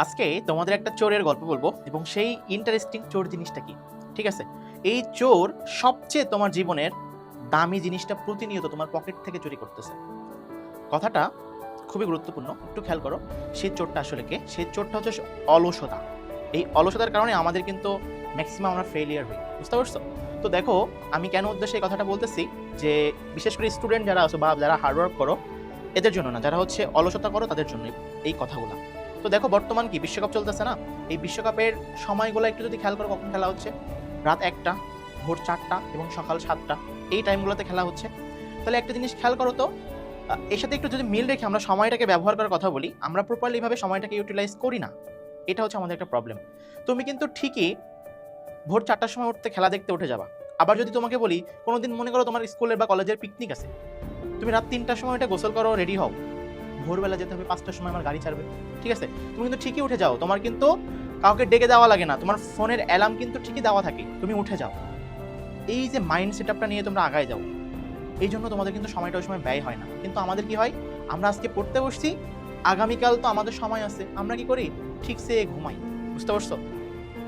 আজকে তোমাদের একটা চোরের গল্প বলবো এবং সেই ইন্টারেস্টিং চোর জিনিসটা কি। ঠিক আছে, এই চোর সবচেয়ে তোমার জীবনের দামি জিনিসটা প্রতিনিয়ত তোমার পকেট থেকে চুরি করতেছে। কথাটা খুবই গুরুত্বপূর্ণ, একটু খেয়াল করো। সেই চোরটা আসলে কে? সেই চোরটা হচ্ছে অলসতা। এই অলসতার কারণে আমাদের কিন্তু ম্যাক্সিমাম আমরা ফেলিয়ার হই, বুঝতে পারছো? তো দেখো, আমি কেন উদ্দেশ্যে এই কথাটা বলতেছি, যে বিশেষ করে স্টুডেন্ট যারা আছো বা যারা হার্ডওয়ার্ক করো এদের জন্য না, যারা হচ্ছে অলসতা করো তাদের জন্য এই কথাগুলো। তো দেখো, বর্তমান কি বিশ্বকাপ চলতেছে না? এই বিশ্বকাপের সময়গুলো একটু যদি খেয়াল করো, কখন খেলা হচ্ছে? রাত 1টা, ভোর 4টা এবং সকাল 7টা, এই টাইমগুলোতে খেলা হচ্ছে। তাহলে একটা জিনিস খেয়াল করো তো, এর সাথে একটু যদি মিল রেখে আমরা সময়টাকে ব্যবহার করার কথা বলি, আমরা প্রপারলি ভাবে সময়টাকে ইউটিলাইজ করি না। এটা হচ্ছে আমাদের একটা প্রবলেম। তুমি কিন্তু ঠিকই ভোর 4টার সময় উঠতে খেলা দেখতে উঠে যাবা। আবার যদি তোমাকে বলি, কোনোদিন মনে করো তোমার স্কুলের বা কলেজের পিকনিক আছে, তুমি রাত 3টার সময় এটা গোসল করো, রেডি হও, ভোরবেলা যেতে হবে, 5টার সময় আমার গাড়ি ছাড়বে। ঠিক আছে, তুমি কিন্তু ঠিকই উঠে যাও, তোমার কিন্তু কাউকে ডেকে দেওয়া লাগে না, তোমার ফোনের অ্যালার্ম কিন্তু ঠিকই দেওয়া থাকে, তুমি উঠে যাও। এই যে মাইন্ড সেটআপটা নিয়ে তোমরা আগায় যাও, এই জন্য তোমাদের কিন্তু সময়টা ওই সময় ব্যয় হয় না। কিন্তু আমাদের কি হয়, আমরা আজকে পড়তে বসছি, আগামীকাল তো আমাদের সময় আছে, আমরা কি করি, ঠিকসে ঘুমাই। বুঝতে পারছো?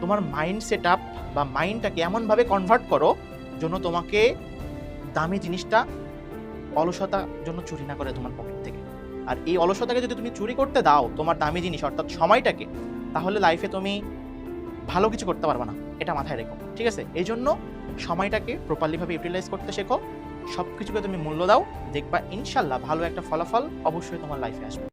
তোমার মাইন্ড সেটআপ বা মাইন্ডটাকে এমনভাবে কনভার্ট করো যেন তোমাকে দামি জিনিসটা অলসতার জন্য চুরি না করে তোমার পকেট থেকে। আর এই অলসতাকে যদি তুমি চুরি করতে দাও তোমার দামি জিনিস অর্থাৎ সময়টাকে, তাহলে লাইফে তুমি ভালো কিছু করতে পারবে না, এটা মাথায় রেখো। ঠিক আছে, এই জন্য সময়টাকে প্রপারলিভাবে ইউটিলাইজ করতে শেখো, সব কিছুকে তুমি মূল্য দাও, দেখবা ইনশাল্লাহ ভালো একটা ফলাফল অবশ্যই তোমার লাইফে আসবে।